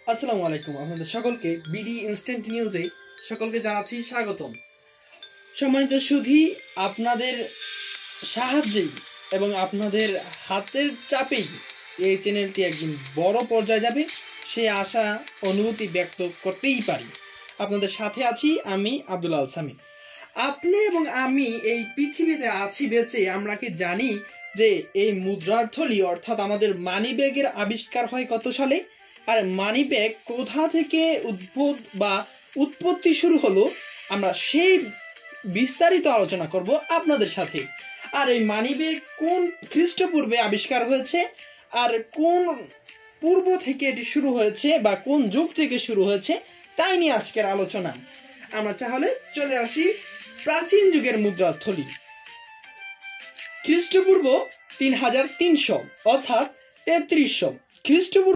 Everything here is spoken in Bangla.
আসসালামু আলাইকুম, আপনাদের সকলকে বিডি ইনস্ট্যান্ট নিউজে সকলকে জানাচ্ছি স্বাগতম। সম্মানিত সুধী, আপনাদের সাহায্যেই এবং আপনাদের হাতের চাপেই এই চ্যানেলটি একদিন বড় পর্যায়ে যাবে, সে আশা অনুভূতি ব্যক্ত করতেই পারি। আপনাদের সাথে আছি আমি আব্দুল আল সামি। আপনি এবং আমি এই পৃথিবীতে আছি বেঁচে আমরা কি জানি যে এই মুদ্রার থলি অর্থাৎ আমাদের মানি ব্যাগের আবিষ্কার হয় কত সালে? আর মানি ব্যাগ কোথা থেকে উদ্ভব বা উৎপত্তি শুরু হলো, আমরা সেই বিস্তারিত আলোচনা করব আপনাদের সাথে। আর এই মানি ব্যাগ কোন খ্রিস্টপূর্বে আবিষ্কার হয়েছে আর কোন পূর্ব থেকে এটি শুরু হয়েছে বা কোন যুগ থেকে শুরু হয়েছে তাই নিয়ে আজকের আলোচনা। আমরা তাহলে চলে আসি প্রাচীন যুগের মুদ্রার থলি। খ্রিস্টপূর্ব 3300 অর্থাৎ 3300 খ্রিস্টপূর্ব